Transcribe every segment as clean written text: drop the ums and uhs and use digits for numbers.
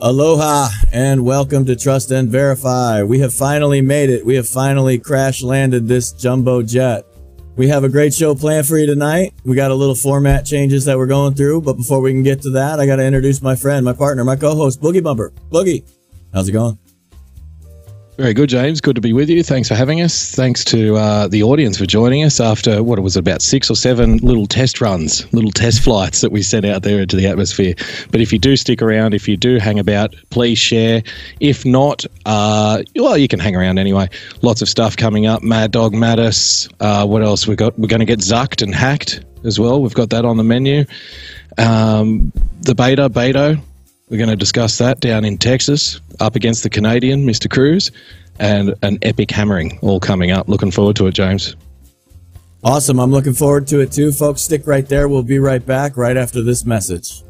Aloha and welcome to Trust and Verify. We have finally made it. We have finally crash landed this jumbo jet. We have a great show planned for you tonight. We got a little format changes that we're going through, but before we can get to that, I got to introduce my friend, my partner, my co-host, Boogie Bumper. Boogie, how's it going? Very good, James. Good to be with you. Thanks for having us. Thanks to the audience for joining us after, what it was, about 6 or 7 little test runs, little test flights that we sent out there into the atmosphere. But if you do stick around, if you do hang about, please share. If not, well, you can hang around anyway. Lots of stuff coming up. Mad Dog Mattis. What else we got? We're going to get zucked and hacked as well. We've got that on the menu. The Beto. We're going to discuss that down in Texas, up against the Canadian, Mr. Cruz, and an epic hammering all coming up. Looking forward to it, James. Awesome. I'm looking forward to it too. Folks, stick right there. We'll be right back right after this message.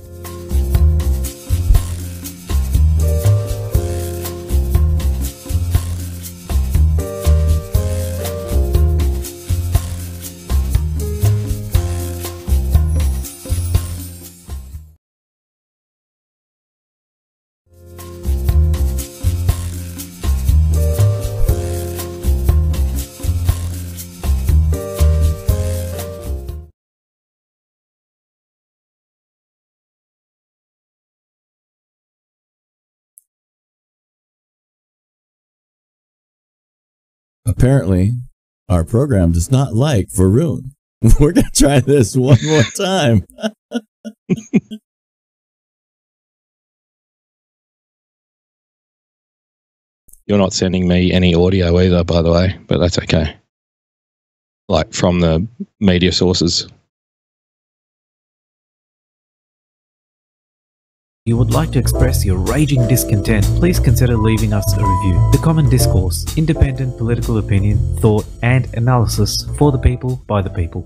Apparently, our program does not like Varun. We're going to try this one more time. You're not sending me any audio either, by the way, but that's okay. Like from the media sources. You would like to express your raging discontent, please consider leaving us a review. The Common Discourse, independent political opinion, thought and analysis for the people, by the people.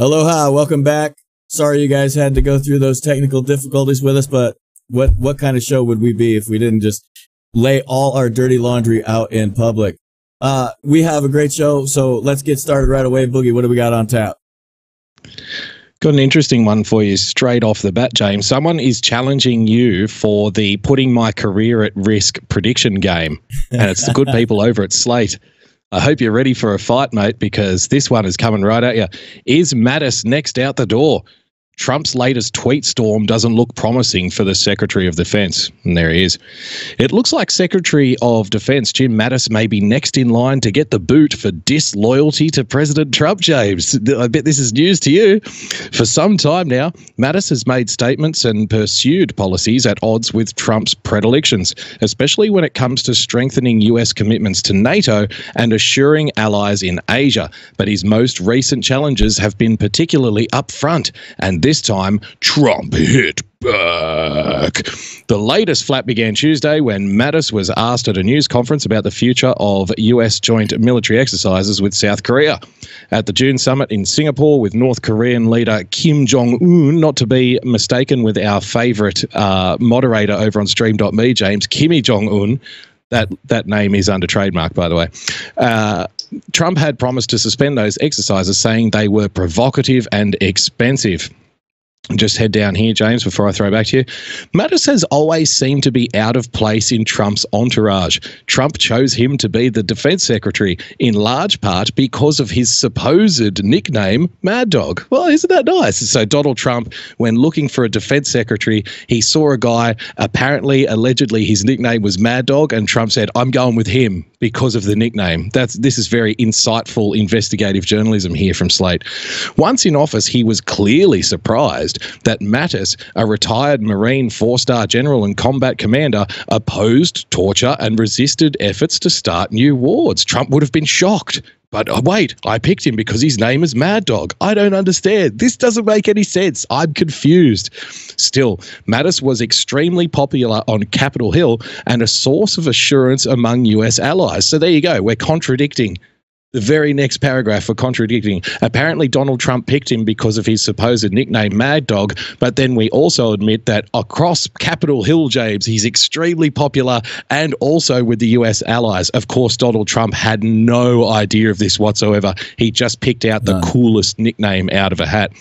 Aloha, welcome back. Sorry you guys had to go through those technical difficulties with us, but what kind of show would we be if we didn't just lay all our dirty laundry out in public? We have a great show, so let's get started right away. Boogie, what do we got on tap? Got an interesting one for you straight off the bat, James. Someone is challenging you for the putting my career at risk prediction game, and it's the good people over at Slate. I hope you're ready for a fight, mate, because this one is coming right at you. Is Mattis next out the door? Trump's latest tweet storm doesn't look promising for the Secretary of Defense. And there he is. It looks like Secretary of Defense Jim Mattis may be next in line to get the boot for disloyalty to President Trump, James. I bet this is news to you. For some time now, Mattis has made statements and pursued policies at odds with Trump's predilections, especially when it comes to strengthening US commitments to NATO and assuring allies in Asia. But his most recent challenges have been particularly upfront, and this time, Trump hit back. The latest flap began Tuesday when Mattis was asked at a news conference about the future of US joint military exercises with South Korea. At the June summit in Singapore with North Korean leader Kim Jong-un, not to be mistaken with our favourite moderator over on Stream.me, James, Kimmy Jong-un. That name is under trademark, by the way. Trump had promised to suspend those exercises, saying they were provocative and expensive. Just head down here, James, before I throw back to you. Mattis has always seemed to be out of place in Trump's entourage. Trump chose him to be the defense secretary, in large part because of his supposed nickname, Mad Dog. Well, isn't that nice? So Donald Trump, when looking for a defense secretary, he saw a guy, allegedly his nickname was Mad Dog, and Trump said, I'm going with him because of the nickname. This is very insightful investigative journalism here from Slate. Once in office, he was clearly surprised that Mattis, a retired Marine 4-star general and combat commander, opposed torture and resisted efforts to start new wars. Trump would have been shocked. But wait, I picked him because his name is Mad Dog. I don't understand. This doesn't make any sense. I'm confused. Still, Mattis was extremely popular on Capitol Hill and a source of assurance among US allies. So there you go. We're contradicting. The very next paragraph for contradicting. Apparently, Donald Trump picked him because of his supposed nickname, Mad Dog. But then we also admit that across Capitol Hill, James, he's extremely popular and also with the US allies. Of course, Donald Trump had no idea of this whatsoever. He just picked out the coolest nickname out of a hat.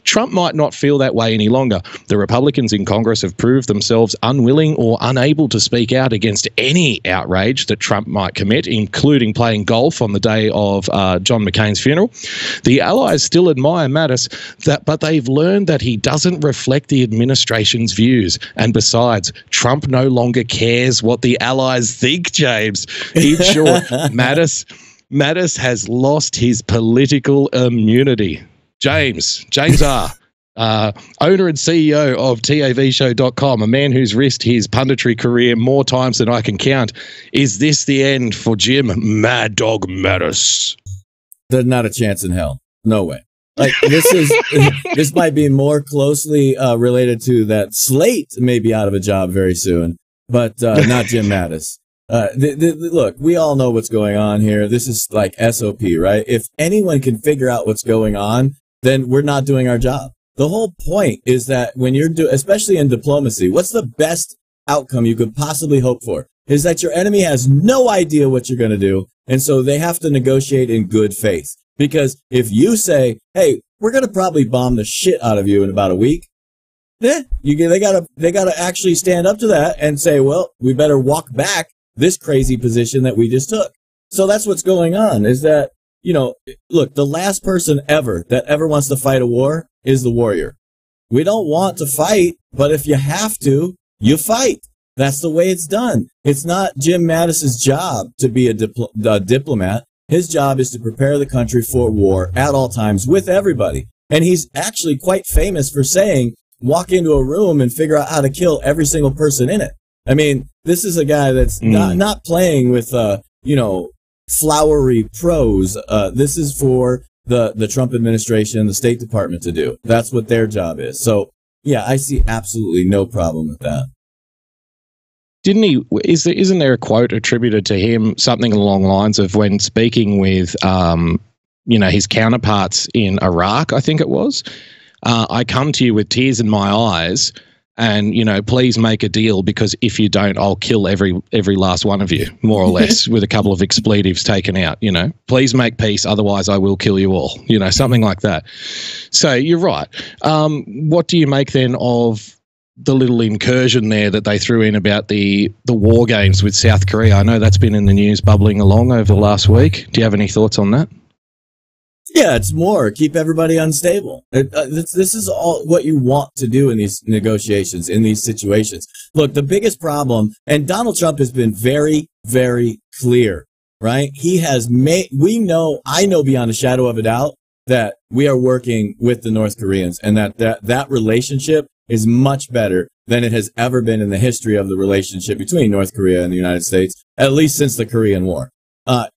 Trump might not feel that way any longer. The Republicans in Congress have proved themselves unwilling or unable to speak out against any outrage that Trump might commit, including playing golf on the day of John McCain's funeral. The allies still admire Mattis, but they've learned that he doesn't reflect the administration's views. And besides, Trump no longer cares what the allies think, James. In short, Mattis has lost his political immunity. James R., owner and CEO of TAVshow.com, a man who's risked his punditry career more times than I can count. Is this the end for Jim Mad Dog Mattis? There's not a chance in hell. No way. Like this might be more closely related to that Slate may be out of a job very soon, but not Jim Mattis. Look, we all know what's going on here. This is like SOP, right? If anyone can figure out what's going on, then we're not doing our job. The whole point is that when you're especially in diplomacy, what's the best outcome you could possibly hope for? Is that your enemy has no idea what you're going to do, and so they have to negotiate in good faith. Because if you say, "Hey, we're going to probably bomb the shit out of you in about a week," they gotta actually stand up to that and say, "Well, we better walk back this crazy position that we just took." So that's what's going on. Is that, you know, look, the last person that ever wants to fight a war is the warrior. We don't want to fight, but if you have to, you fight. That's the way it's done. It's not Jim Mattis's job to be a diplomat. His job is to prepare the country for war at all times with everybody. And he's actually quite famous for saying, walk into a room and figure out how to kill every single person in it. I mean, this is a guy that's not playing with, flowery prose. This is for the Trump administration, the State Department to do. That's what their job is. So, yeah, I see absolutely no problem with that. Isn't there a quote attributed to him, something along the lines of when speaking with, his counterparts in Iraq, I think it was, I come to you with tears in my eyes and, please make a deal, because if you don't, I'll kill every last one of you, more or less, with a couple of expletives taken out, please make peace. Otherwise I will kill you all, something like that. So you're right. What do you make then of the little incursion there that they threw in about the war games with South Korea? I know that's been in the news bubbling along over the last week. Do you have any thoughts on that? Yeah, it's more. Keep everybody unstable. This is all what you want to do in these negotiations, in these situations. Look, the biggest problem, and Donald Trump has been very, very clear, right? He has I know beyond a shadow of a doubt that we are working with the North Koreans, and that relationship is much better than it has ever been in the history of the relationship between North Korea and the United States, at least since the Korean War.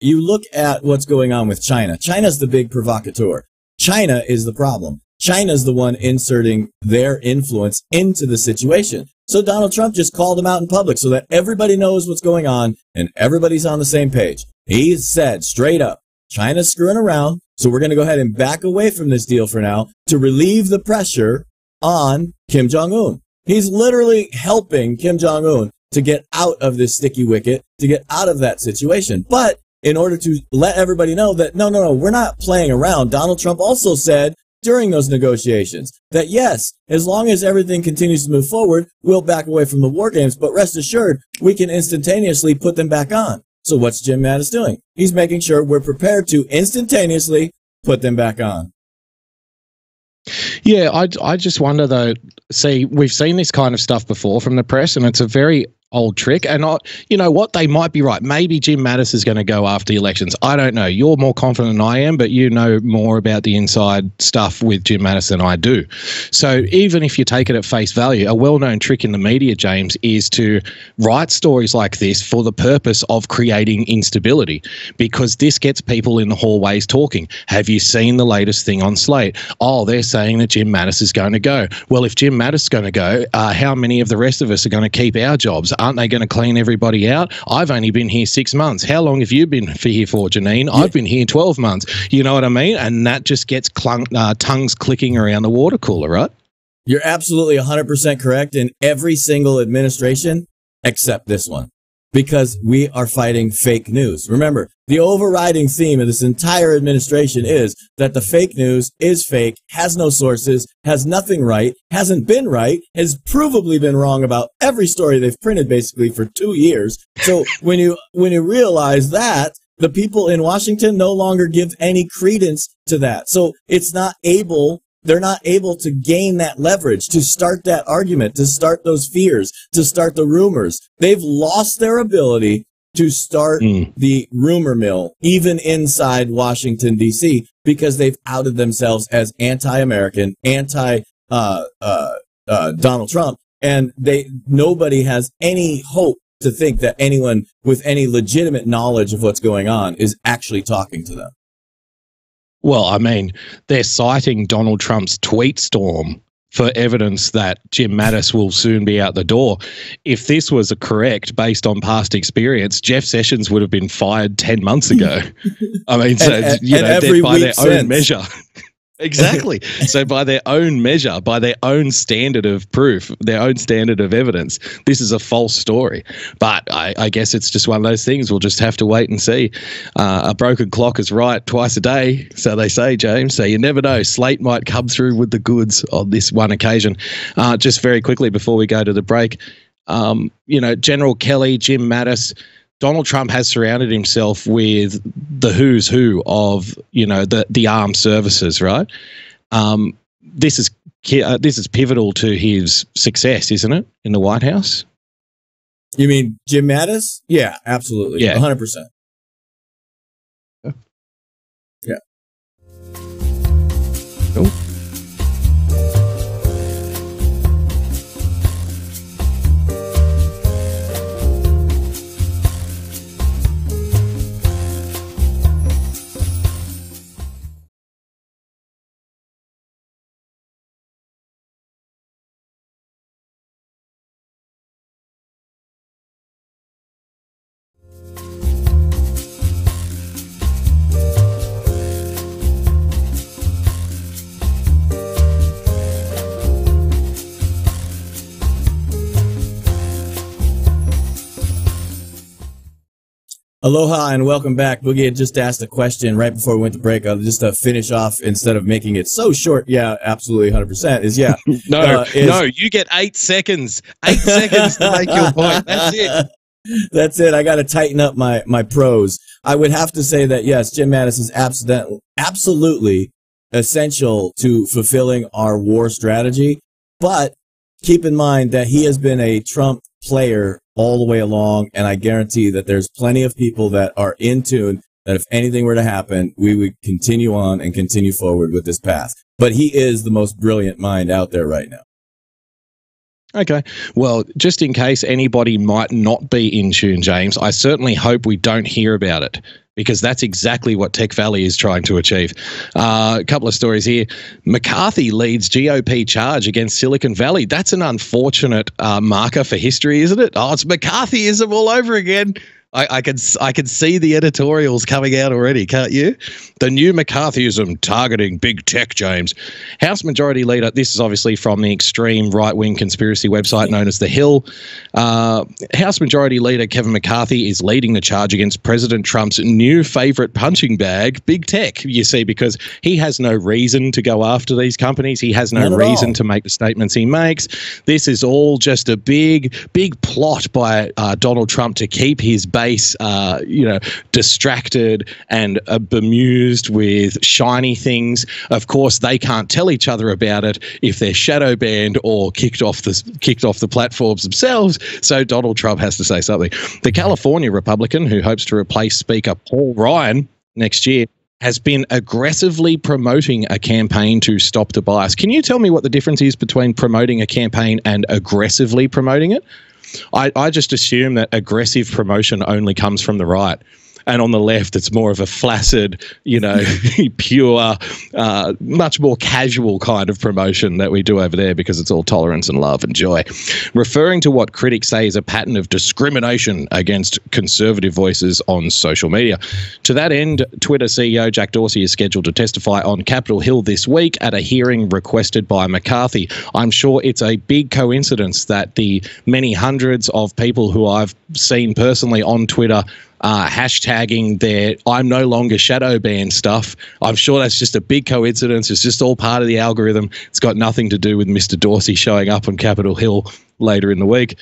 You look at what's going on with China. China's the big provocateur. China is the problem. China's the one inserting their influence into the situation. So Donald Trump just called them out in public so that everybody knows what's going on and everybody's on the same page. He said straight up, China's screwing around, so we're going to go ahead and back away from this deal for now to relieve the pressure on Kim Jong-un. He's literally helping Kim Jong-un to get out of this sticky wicket, to get out of that situation. But in order to let everybody know that, no, we're not playing around, Donald Trump also said during those negotiations that, yes, as long as everything continues to move forward, we'll back away from the war games, but rest assured, we can instantaneously put them back on. So what's Jim Mattis doing? He's making sure we're prepared to instantaneously put them back on. Yeah, I just wonder, though, we've seen this kind of stuff before from the press, and it's a very old trick. And you know what? They might be right. Maybe Jim Mattis is going to go after the elections. I don't know. You're more confident than I am, but you know more about the inside stuff with Jim Mattis than I do. So even if you take it at face value, a well-known trick in the media, James, is to write stories like this for the purpose of creating instability, because this gets people in the hallways talking. Have you seen the latest thing on Slate? Oh, they're saying that Jim Mattis is going to go. Well, if Jim Mattis is going to go, how many of the rest of us are going to keep our jobs? Aren't they going to clean everybody out? I've only been here 6 months. How long have you been here for, Janine? Yeah. I've been here 12 months. You know what I mean? And that just gets tongues clicking around the water cooler, right? You're absolutely 100% correct in every single administration except this one, because we are fighting fake news. Remember, the overriding theme of this entire administration is that the fake news is fake, has no sources, has nothing right, hasn't been right, has provably been wrong about every story they've printed basically for 2 years. So when you realize that, the people in Washington no longer give any credence to that. So they're not able to gain that leverage, to start that argument, to start those fears, to start the rumors. They've lost their ability to start the rumor mill, even inside Washington, D.C., because they've outed themselves as anti-American, anti-Donald Trump, and nobody has any hope to think that anyone with any legitimate knowledge of what's going on is actually talking to them. Well, I mean, they're citing Donald Trump's tweet storm for evidence that Jim Mattis will soon be out the door. If this was correct based on past experience, Jeff Sessions would have been fired 10 months ago. I mean, so by their own measure. Exactly. So by their own measure, by their own standard of proof, their own standard of evidence, this is a false story. But I guess it's just one of those things. We'll just have to wait and see. A broken clock is right twice a day, so they say, James. So you never know. Slate might come through with the goods on this one occasion. Just very quickly before we go to the break, General Kelly, Jim Mattis, Donald Trump has surrounded himself with the who's who of, the armed services, right? This is pivotal to his success, isn't it, in the White House? You mean Jim Mattis? Yeah, absolutely. Yeah. 100%. Yeah. Cool. Aloha and welcome back. Boogie had just asked a question right before we went to break. I'll just finish off instead of making it so short. Yeah, absolutely, 100%. No, you get 8 seconds. 8 seconds to make your point. That's it. That's it. I got to tighten up my prose. I would have to say that, yes, Jim Mattis is absolutely essential to fulfilling our war strategy. But keep in mind that he has been a Trump player all the way along, and I guarantee that there's plenty of people that are in tune that if anything were to happen, we would continue on and continue forward with this path. But he is the most brilliant mind out there right now. Okay. Well, just in case anybody might not be in tune, James, I certainly hope we don't hear about it, because that's exactly what Tech Valley is trying to achieve. A couple of stories here. McCarthy leads GOP charge against Silicon Valley. That's an unfortunate marker for history, isn't it? Oh, it's McCarthyism all over again. I can see the editorials coming out already, can't you? The new McCarthyism targeting big tech, James. House Majority Leader, this is obviously from the extreme right-wing conspiracy website known as The Hill. House Majority Leader Kevin McCarthy is leading the charge against President Trump's new favorite punching bag, big tech, you see, because he has no reason to go after these companies. He has no reason to make the statements he makes. This is all just a big plot by Donald Trump to keep his base face, distracted and bemused with shiny things. Of course, they can't tell each other about it if they're shadow banned or kicked off the platforms themselves. So Donald Trump has to say something. The California Republican, who hopes to replace Speaker Paul Ryan next year, has been aggressively promoting a campaign to stop the bias. Can you tell me what the difference is between promoting a campaign and aggressively promoting it? I just assume that aggressive promotion only comes from the right. And on the left, it's more of a flaccid, pure, much more casual kind of promotion that we do over there because it's all tolerance and love and joy. Referring to what critics say is a pattern of discrimination against conservative voices on social media. To that end, Twitter CEO Jack Dorsey is scheduled to testify on Capitol Hill this week at a hearing requested by McCarthy. I'm sure it's a big coincidence that the many hundreds of people who I've seen personally on Twitter hashtagging their "I'm no longer shadow banned" stuff. I'm sure that's just a big coincidence. It's just all part of the algorithm. It's got nothing to do with Mr. Dorsey showing up on Capitol Hill later in the week.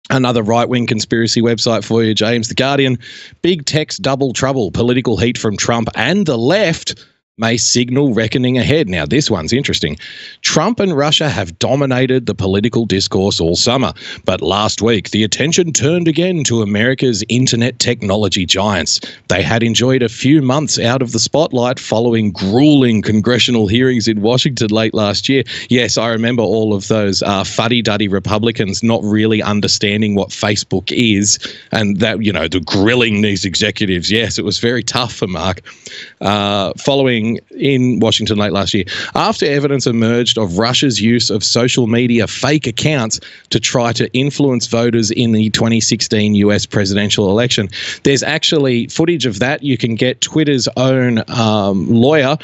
Another right-wing conspiracy website for you, James. The Guardian. Big tech's double trouble. Political heat from Trump and the left may signal reckoning ahead. Now, this one's interesting. Trump and Russia have dominated the political discourse all summer, but last week the attention turned again to America's internet technology giants. They had enjoyed a few months out of the spotlight following grueling congressional hearings in Washington late last year. Yes, I remember all of those fuddy-duddy Republicans not really understanding what Facebook is, and that, the grilling these executives. Yes, it was very tough for Mark. Following in Washington late last year, after evidence emerged of Russia's use of social media fake accounts to try to influence voters in the 2016 US presidential election. There's actually footage of that. You can get Twitter's own lawyer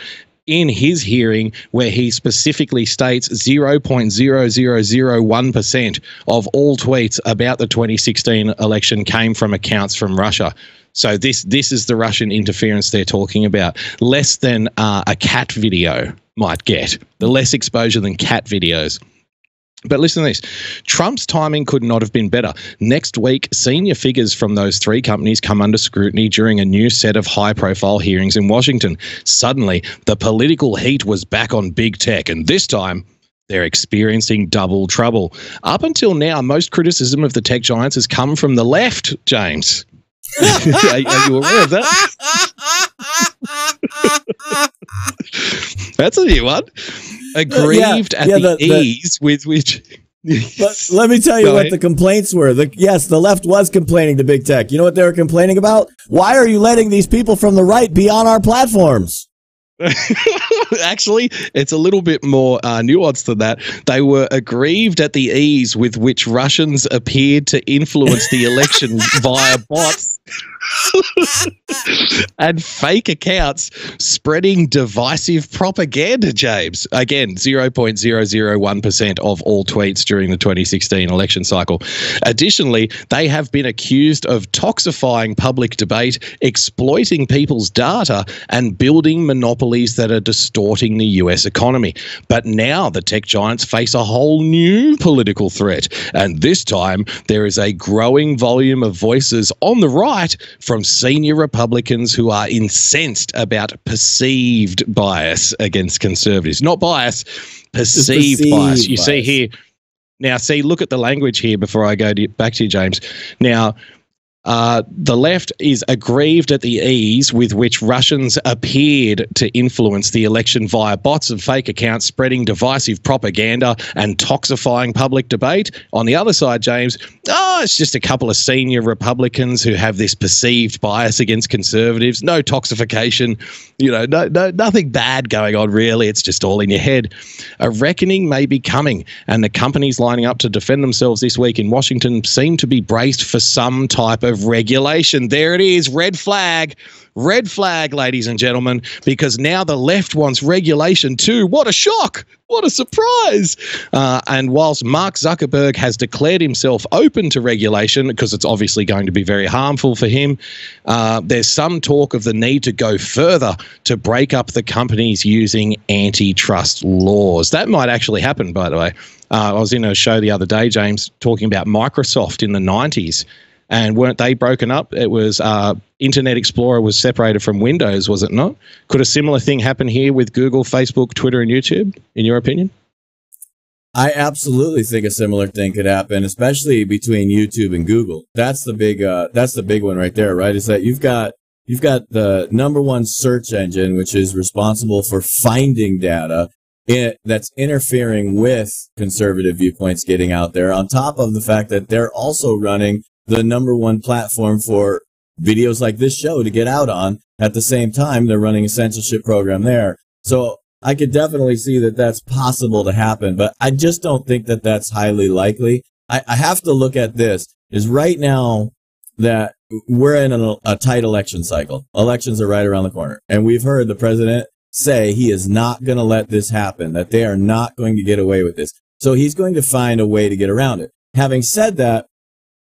in his hearing where he specifically states 0.0001% of all tweets about the 2016 election came from accounts from Russia. So this is the Russian interference they're talking about. Less than a cat video might get. The less exposure than cat videos. But listen to this. Trump's timing could not have been better. Next week, senior figures from those three companies come under scrutiny during a new set of high-profile hearings in Washington. Suddenly, the political heat was back on big tech, and this time they're experiencing double trouble. Up until now, most criticism of the tech giants has come from the left, James. Are you aware of that? That's a new one. Aggrieved at the ease with which... Let me tell you what the complaints were. Yes, the left was complaining to big tech. You know what they were complaining about? Why are you letting these people from the right be on our platforms? Actually, it's a little bit more nuanced than that. They were aggrieved at the ease with which Russians appeared to influence the election via bots and fake accounts spreading divisive propaganda, James. Again, 0.001% of all tweets during the 2016 election cycle. Additionally, they have been accused of toxifying public debate, exploiting people's data, and building monopolies that are distorting the US economy. But now the tech giants face a whole new political threat. And this time, there is a growing volume of voices on the right from senior Republicans who are incensed about perceived bias against conservatives. Not bias, perceived bias. You see here. Now, look at the language here before I go back to you, James. Now, the left is aggrieved at the ease with which Russians appeared to influence the election via bots and fake accounts spreading divisive propaganda and toxifying public debate. On the other side, James, it's just a couple of senior Republicans who have this perceived bias against conservatives. No toxification, nothing bad going on really. It's just all in your head. A reckoning may be coming, and the companies lining up to defend themselves this week in Washington seem to be braced for some type of regulation. There it is, red flag, ladies and gentlemen, because now the left wants regulation too. What a shock! What a surprise! And whilst Mark Zuckerberg has declared himself open to regulation, because it's obviously going to be very harmful for him, there's some talk of the need to go further to break up the companies using antitrust laws. That might actually happen, by the way. I was in a show the other day, James, talking about Microsoft in the 90s. And weren't they broken up? It was Internet Explorer was separated from Windows, was it not? Could a similar thing happen here with Google, Facebook, Twitter, and YouTube, in your opinion? I absolutely think a similar thing could happen, especially between YouTube and Google. That's the big one right there, right? Is that you've got the number one search engine, which is responsible for finding data that's interfering with conservative viewpoints getting out there, on top of the fact that they're also running the number one platform for videos like this show to get out on. At the same time, they're running a censorship program there. So I could definitely see that that's possible to happen, but I just don't think that that's highly likely. I have to look at this is right now that we're in a tight election cycle. Elections are right around the corner. And we've heard the president say he is not going to let this happen, that they are not going to get away with this. So he's going to find a way to get around it. Having said that,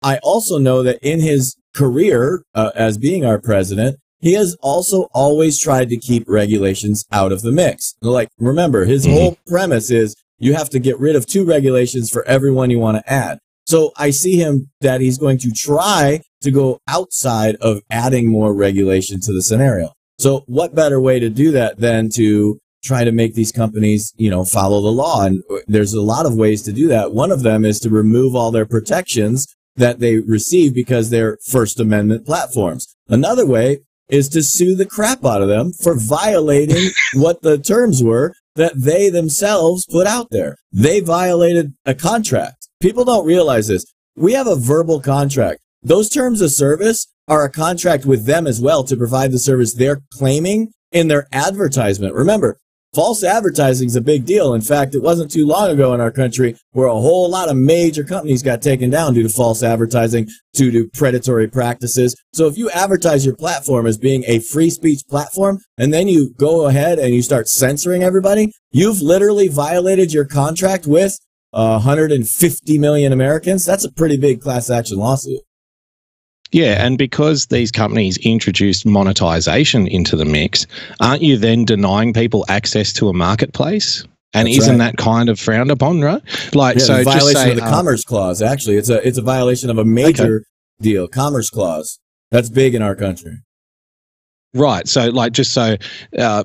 I also know that in his career as being our president, he has also always tried to keep regulations out of the mix. Like, remember, his whole premise is you have to get rid of 2 regulations for every one you want to add. So I see him that he's going to try to go outside of adding more regulation to the scenario. So what better way to do that than to try to make these companies, follow the law? And there's a lot of ways to do that. One of them is to remove all their protections that they receive because they're First Amendment platforms. Another way is to sue the crap out of them for violating what the terms were that they themselves put out there. They violated a contract. People don't realize this. We have a verbal contract. Those terms of service are a contract with them as well to provide the service they're claiming in their advertisement. Remember, false advertising is a big deal. In fact, it wasn't too long ago in our country where a whole lot of major companies got taken down due to false advertising, due to predatory practices. So if you advertise your platform as being a free speech platform, and then you go ahead and you start censoring everybody, you've literally violated your contract with 150 million Americans. That's a pretty big class action lawsuit. Yeah, and because these companies introduced monetization into the mix, aren't you then denying people access to a marketplace? And That's isn't right. that kind of frowned upon, right? Yeah, So the violation just say, of the Commerce Clause. Actually, it's a violation of a major deal, Commerce Clause. That's big in our country. right. So,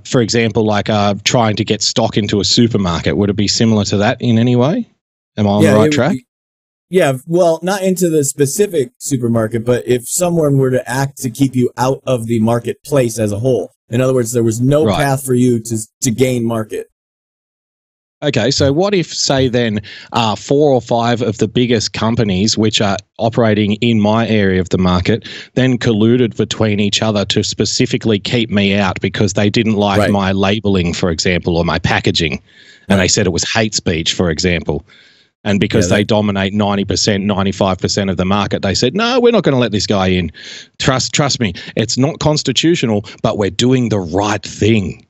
for example, trying to get stock into a supermarket, would it be similar to that in any way? Am I on the right track? Yeah, well, not into the specific supermarket, but if someone were to act to keep you out of the marketplace as a whole. In other words, there was no path for you to gain market. Okay, so what if, say then, 4 or 5 of the biggest companies which are operating in my area of the market then colluded between each other to specifically keep me out because they didn't like my labeling, for example, or my packaging, and they said it was hate speech, for example. And because they dominate 90%, 95% of the market, they said, no, we're not going to let this guy in. Trust me, it's not constitutional, but we're doing the right thing.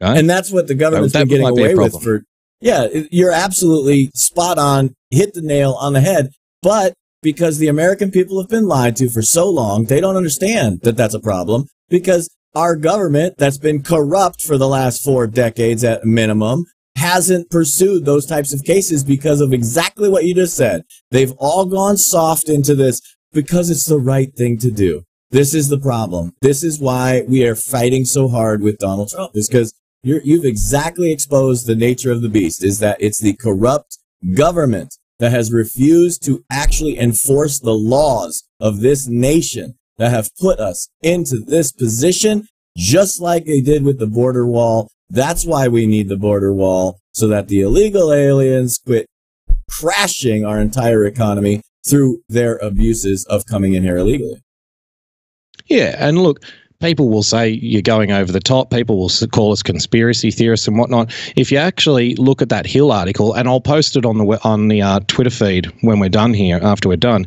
Right? And that's what the government's been getting away with for. Yeah, you're absolutely spot on, hit the nail on the head. But because the American people have been lied to for so long, they don't understand that that's a problem, because our government that's been corrupt for the last 4 decades at minimum hasn't pursued those types of cases because of exactly what you just said. They've all gone soft into this because it's the right thing to do. This is the problem. This is why we are fighting so hard with Donald Trump, is because you've exactly exposed the nature of the beast, is that it's the corrupt government that has refused to actually enforce the laws of this nation that have put us into this position, just like they did with the border wall. That's why we need the border wall, so that the illegal aliens quit crashing our entire economy through their abuses of coming in here illegally. Yeah, and look, people will say you're going over the top. People will call us conspiracy theorists and whatnot. If you actually look at that Hill article, and I'll post it on the Twitter feed when we're done here, after we're done,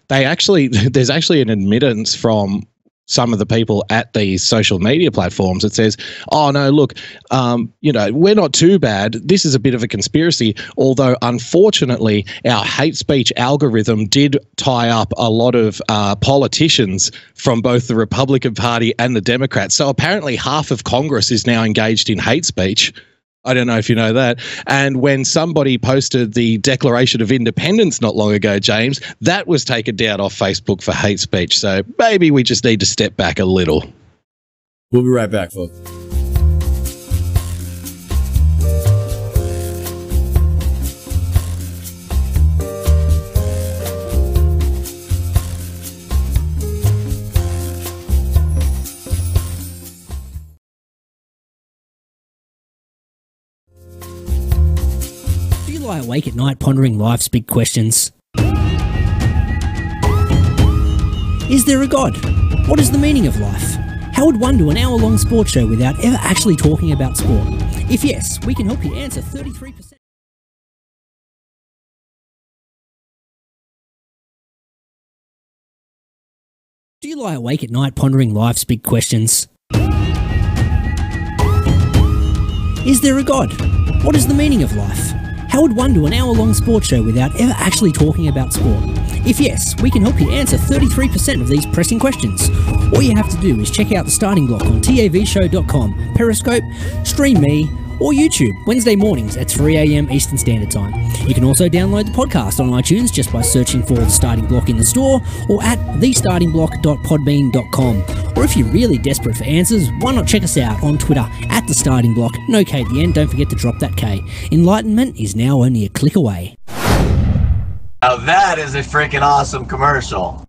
there's actually an admittance from some of the people at these social media platforms that says, oh, no, look, we're not too bad. This is a bit of a conspiracy, although unfortunately our hate speech algorithm did tie up a lot of politicians from both the Republican Party and the Democrats. So apparently half of Congress is now engaged in hate speech I don't know if you know that. And when somebody posted the Declaration of Independence not long ago, James, that was taken down off Facebook for hate speech. So maybe we just need to step back a little. We'll be right back, folks. Lie awake at night pondering life's big questions. Is there a God? What is the meaning of life? How would one do an hour-long sports show without ever actually talking about sport? If yes, we can help you answer 33%. Do you lie awake at night pondering life's big questions? Is there a God? What is the meaning of life? How would one do an hour-long sports show without ever actually talking about sport? If yes, we can help you answer 33% of these pressing questions. All you have to do is check out The Starting Block on tavshow.com, Periscope, Stream Me, or YouTube, Wednesday mornings at 3 a.m. Eastern Standard Time. You can also download the podcast on iTunes just by searching for The Starting Block in the store or at thestartingblock.podbean.com. Or if you're really desperate for answers, why not check us out on Twitter at The Starting Block. No K at the end, don't forget to drop that K. Enlightenment is now only a click away. Now that is a freaking awesome commercial.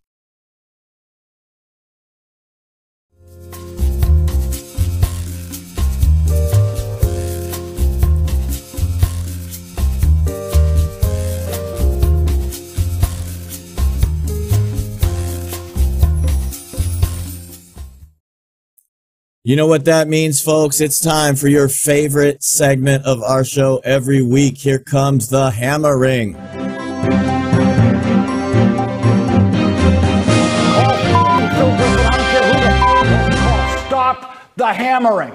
You know what that means, folks? It's time for your favorite segment of our show every week. Here comes the hammering. Stop the hammering.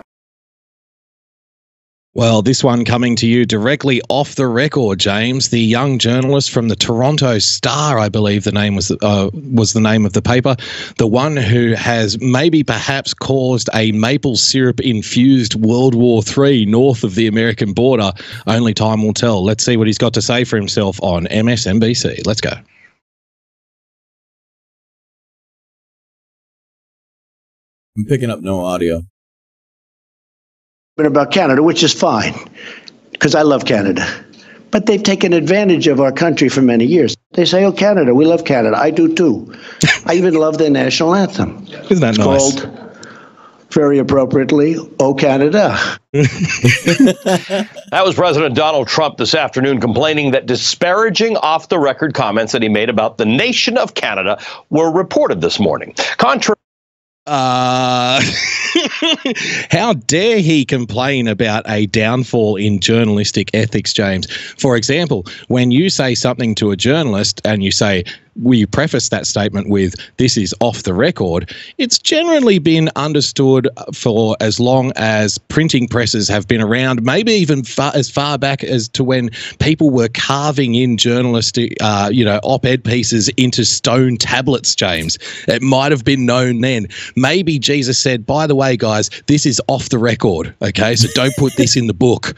Well, this one coming to you directly off the record, James. The young journalist from the Toronto Star, I believe the name was the name of the paper, the one who has maybe perhaps caused a maple syrup-infused World War III north of the American border. Only time will tell. Let's see what he's got to say for himself on MSNBC. Let's go. I'm picking up no audio. About Canada, which is fine, because I love Canada. But they've taken advantage of our country for many years. They say, oh, Canada, we love Canada. I do too. I even love their national anthem. Isn't that nice? Called, very appropriately, Oh, Canada. That was President Donald Trump this afternoon complaining that disparaging off-the-record comments that he made about the nation of Canada were reported this morning. How dare he complain about a downfall in journalistic ethics, James? For example, when you say something to a journalist and you say, will you preface that statement with, this is off the record, it's generally been understood for as long as printing presses have been around, maybe even as far back as to when people were carving in journalistic, op-ed pieces into stone tablets, James. It might have been known then. Maybe Jesus said, by the way, guys, this is off the record, okay? So don't put this in the book.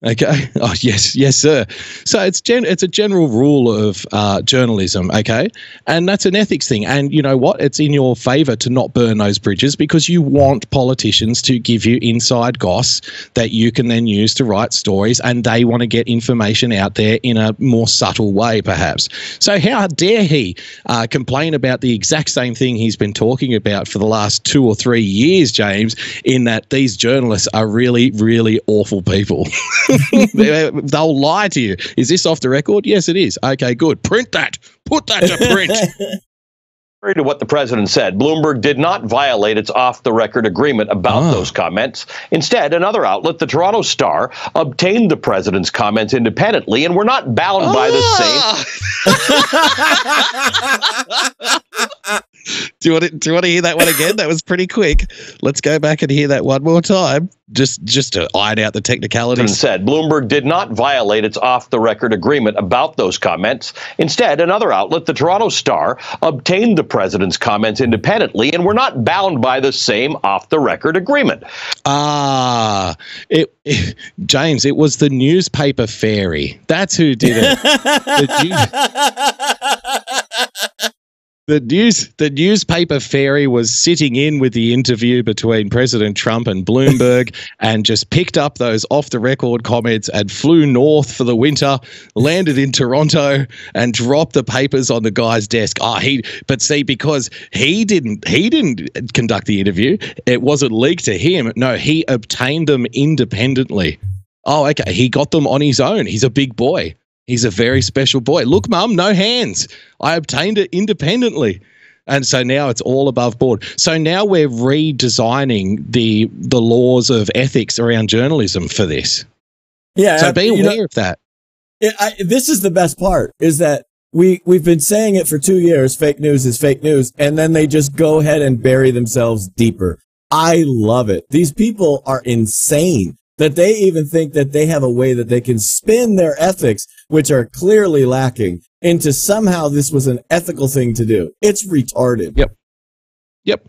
Okay. Oh, yes, sir. So it's a general rule of journalism, okay? And that's an ethics thing. And you know what? It's in your favor to not burn those bridges because you want politicians to give you inside goss that you can then use to write stories, and they want to get information out there in a more subtle way, perhaps. So how dare he complain about the exact same thing he's been talking about for the last 2 or 3 years, James, in that these journalists are really, really awful people. They'll lie to you. Is this off the record? Yes, it is. Okay, good. Print that. Put that to print. To what the president said, Bloomberg did not violate its off-the-record agreement about those comments. Instead, another outlet, the Toronto Star, obtained the president's comments independently and were not bound by the same. Do you want to hear that one again? That was pretty quick. Let's go back and hear that one more time, just to iron out the technicalities. Said Bloomberg did not violate its off-the-record agreement about those comments. Instead, another outlet, the Toronto Star, obtained the president's comments independently and were not bound by the same off-the-record agreement. James, it was the newspaper fairy. That's who did it. The newspaper fairy was sitting in with the interview between President Trump and Bloomberg and just picked up those off-the-record comments and flew north for the winter, landed in Toronto and dropped the papers on the guy's desk. Because he didn't conduct the interview, it wasn't leaked to him. No, he obtained them independently. Oh, okay. He got them on his own. He's a big boy. He's a very special boy. Look, Mum, no hands. I obtained it independently. And so now it's all above board. So now we're redesigning the laws of ethics around journalism for this. Yeah. So be aware of that. This is the best part, is that we've been saying it for 2 years, fake news is fake news, and then they just go ahead and bury themselves deeper. I love it. These people are insane that they even think that they have a way that they can spin their ethics, which are clearly lacking, into somehow this was an ethical thing to do. It's retarded. Yep.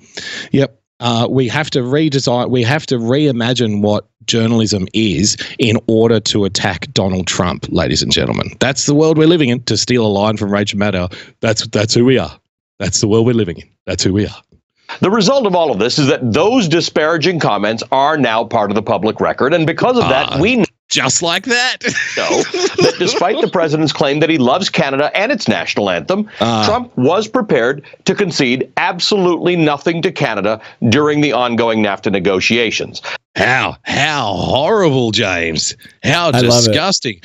We have to redesign. We have to reimagine what journalism is in order to attack Donald Trump, ladies and gentlemen. That's the world we're living in. To steal a line from Rachel Maddow, that's who we are. That's the world we're living in. That's who we are. The result of all of this is that those disparaging comments are now part of the public record, and because of that, we know just like that. That despite the president's claim that he loves Canada and its national anthem, Trump was prepared to concede absolutely nothing to Canada during the ongoing NAFTA negotiations. How horrible, James. How disgusting.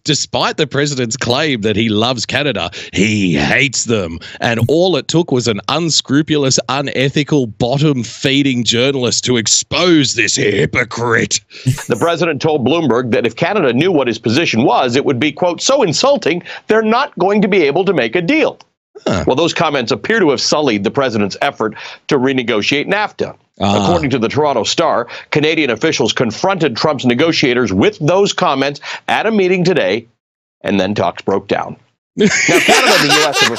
Despite the president's claim that he loves Canada, he hates them. And all it took was an unscrupulous, unethical, bottom-feeding journalist to expose this hypocrite. The president told Bloomberg that if Canada knew what his position was, it would be, quote, so insulting, they're not going to be able to make a deal. Well, those comments appear to have sullied the president's effort to renegotiate NAFTA. According to the Toronto Star, Canadian officials confronted Trump's negotiators with those comments at a meeting today, and then talks broke down. Now, Canada and the U.S. have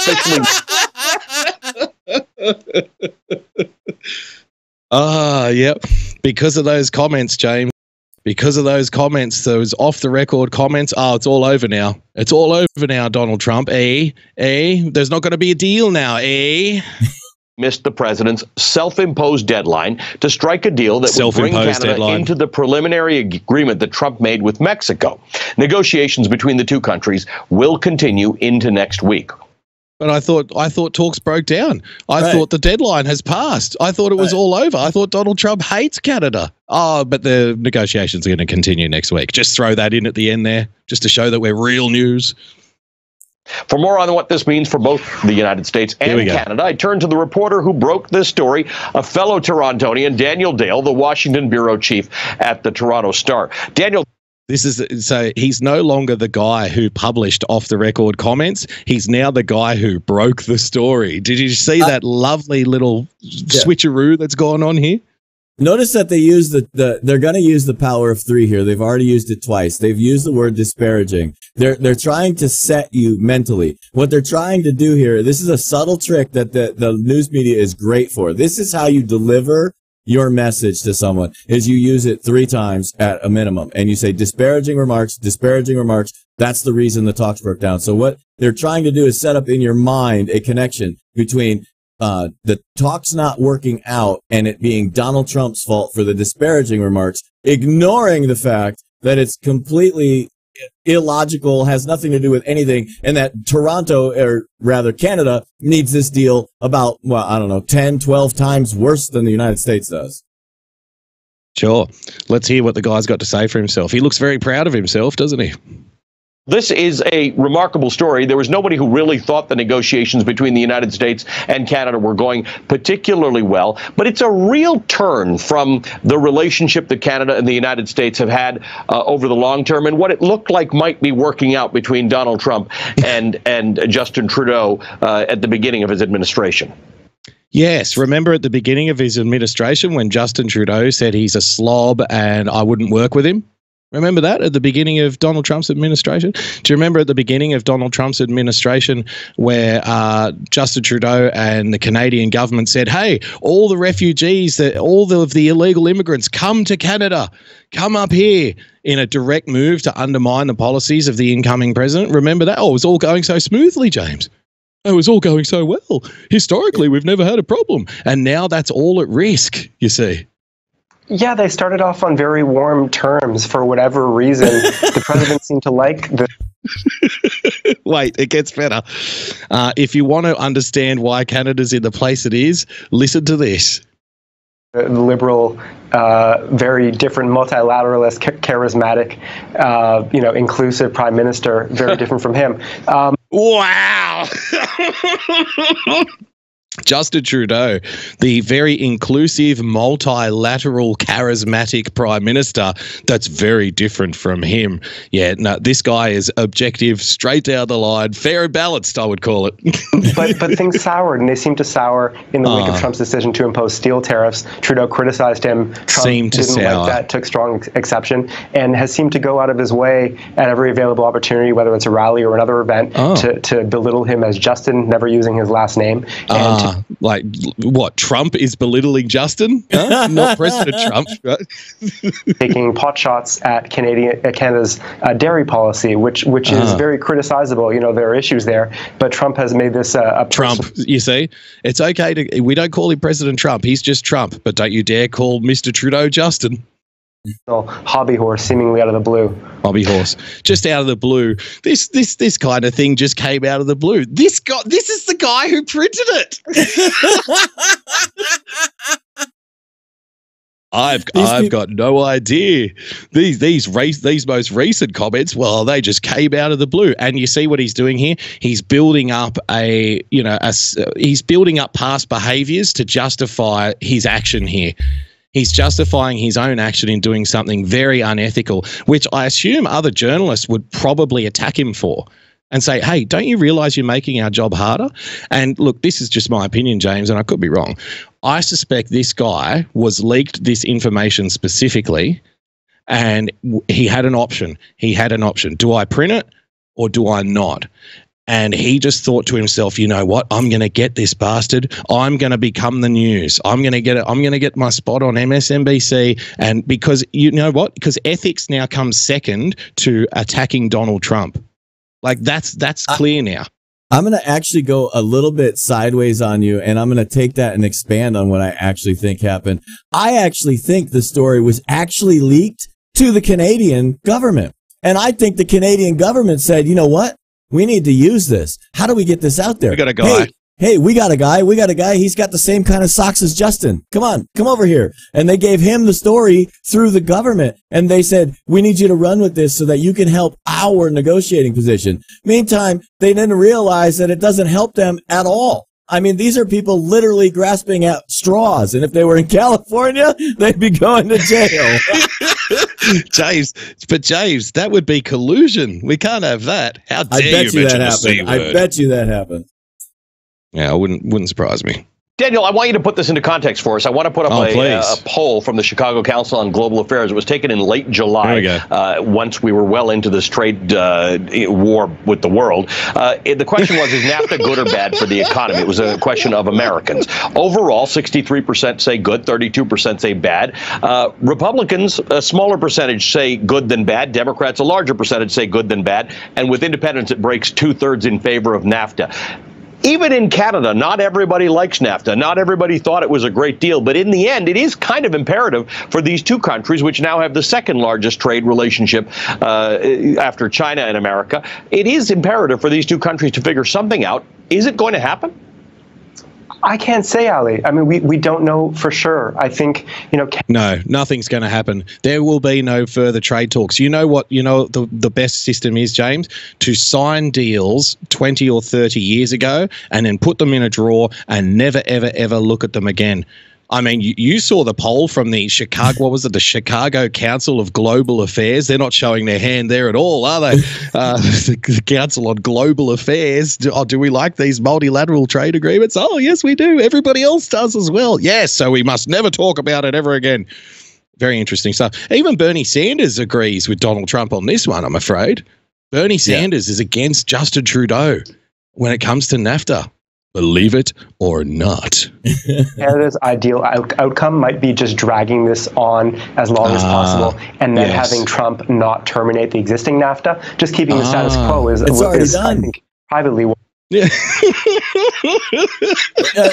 officially... Yep. Because of those comments, James. Because of those comments, those off-the-record comments, it's all over now. It's all over now, Donald Trump. There's not going to be a deal now, missed the president's self-imposed deadline to strike a deal that would bring Canada into the preliminary agreement that Trump made with Mexico. Negotiations between the two countries will continue into next week. But I thought talks broke down. I thought the deadline has passed. I thought it was all over. I thought Donald Trump hates Canada. But the negotiations are going to continue next week. Just throw that in at the end there, just to show that we're real news. For more on what this means for both the United States and Canada, I turn to the reporter who broke this story, a fellow Torontonian, Daniel Dale, the Washington bureau chief at the Toronto Star. Daniel. So he's no longer the guy who published off-the-record comments. He's now the guy who broke the story. Did you see that lovely little switcheroo that's going on here? Notice that they use they're going to use the power of three here. They've already used it twice. They've used the word disparaging. They're trying to set you mentally. What they're trying to do here, this is a subtle trick that the news media is great for. This is how you deliver your message to someone, is you use it 3 times at a minimum. And you say disparaging remarks. That's the reason the talks broke down. So what they're trying to do is set up in your mind a connection between the talks not working out and it being Donald Trump's fault for the disparaging remarks, ignoring the fact that it's completely illogical, has nothing to do with anything, and that Toronto, or rather Canada, needs this deal about, 10, 12 times worse than the United States does. Sure. Let's hear what the guy's got to say for himself. He looks very proud of himself, doesn't he? This is a remarkable story. There was nobody who really thought the negotiations between the United States and Canada were going particularly well, but it's a real turn from the relationship that Canada and the United States have had over the long term, and what it looked like might be working out between Donald Trump and Justin Trudeau at the beginning of his administration. Yes, remember at the beginning of his administration when Justin Trudeau said he's a slob and I wouldn't work with him? Remember that at the beginning of Donald Trump's administration? Do you remember at the beginning of Donald Trump's administration where Justin Trudeau and the Canadian government said, hey, all the refugees, all of the illegal immigrants, come to Canada, come up here, in a direct move to undermine the policies of the incoming president? Remember that? Oh, it was all going so smoothly, James. It was all going so well. Historically, we've never had a problem. And now that's all at risk, you see. Yeah, they started off on very warm terms for whatever reason. The president seemed to like the... Wait, it gets better. If you want to understand why Canada's in the place it is, listen to this. The liberal, very different, multilateralist, charismatic, inclusive prime minister, very different from him. Wow. Justin Trudeau, the very inclusive, multilateral, charismatic prime minister, that's very different from him. Yeah, no, this guy is objective, straight down the line, fair and balanced, I would call it. but things soured, and they seemed to sour in the wake of Trump's decision to impose steel tariffs. Trudeau criticized him. Trump didn't like that, took strong exception, and has seemed to go out of his way at every available opportunity, whether it's a rally or another event, to belittle him as Justin, never using his last name. And like what? Trump is belittling Justin? Huh? Not President Trump, right? Taking pot shots at Canada's dairy policy, which is very criticizable. You know, there are issues there, but Trump has made this a Trump. You see, it's okay we don't call him President Trump. He's just Trump. But don't you dare call Mr. Trudeau Justin. Hobby horse, seemingly out of the blue. Hobby horse, just out of the blue. This kind of thing just came out of the blue. This is the guy who printed it. I've got no idea. These most recent comments, well, they just came out of the blue. And you see what he's doing here? He's building up he's building up past behaviors to justify his action here. He's justifying his own action in doing something very unethical, which I assume other journalists would probably attack him for and say, hey, don't you realize you're making our job harder? And look, this is just my opinion, James, and I could be wrong. I suspect this guy was leaked this information specifically, and he had an option. Do I print it or do I not? And he just thought to himself, you know what? I'm going to get this bastard. I'm going to become the news. I'm going to get it. I'm going to get my spot on MSNBC. And because you know what? Because ethics now comes second to attacking Donald Trump. Like that's clear now. I'm going to actually go a little bit sideways on you, and I'm going to take that and expand on what I actually think happened. I actually think the story was actually leaked to the Canadian government. And I think the Canadian government said, you know what? We need to use this. How do we get this out there? We got a guy. Hey, we got a guy. He's got the same kind of socks as Justin. Come on, come over here. And they gave him the story through the government. And they said, we need you to run with this so that you can help our negotiating position. Meantime, they didn't realize that it doesn't help them at all. I mean, these are people literally grasping at straws. And if they were in California, they'd be going to jail. James, that would be collusion. We can't have that. How dare you mention the C word? I bet you that happened. Yeah, it wouldn't surprise me. Daniel, I want you to put this into context for us. I want to put up a poll from the Chicago Council on Global Affairs. It was taken in late July, once we were well into this trade war with the world. The question was, is NAFTA good or bad for the economy? It was a question of Americans. Overall, 63% say good, 32% say bad. Republicans, a smaller percentage say good than bad. Democrats, a larger percentage say good than bad. And with independents, it breaks 2/3 in favor of NAFTA. Even in Canada, not everybody likes NAFTA. Not everybody thought it was a great deal. But in the end, it is kind of imperative for these two countries, which now have the second largest trade relationship after China and America. It is imperative for these two countries to figure something out. Is it going to happen? I can't say, Ali. I mean, we don't know for sure. I think, No, nothing's going to happen. There will be no further trade talks. You know what, the best system is, James? To sign deals 20 or 30 years ago and then put them in a drawer and never, ever, ever look at them again. I mean, you saw the poll from the Chicago, what was it, the Chicago Council of Global Affairs. They're not showing their hand there at all, are they? The Council on Global Affairs. Do we like these multilateral trade agreements? Oh, yes, we do. Everybody else does as well. Yes, so we must never talk about it ever again. Very interesting stuff. Even Bernie Sanders agrees with Donald Trump on this one, I'm afraid. Bernie Sanders is against Justin Trudeau when it comes to NAFTA. Believe it or not. Canada's ideal outcome might be just dragging this on as long as possible, and then having Trump not terminate the existing NAFTA. Just keeping the status quo is I think, privately. Yeah.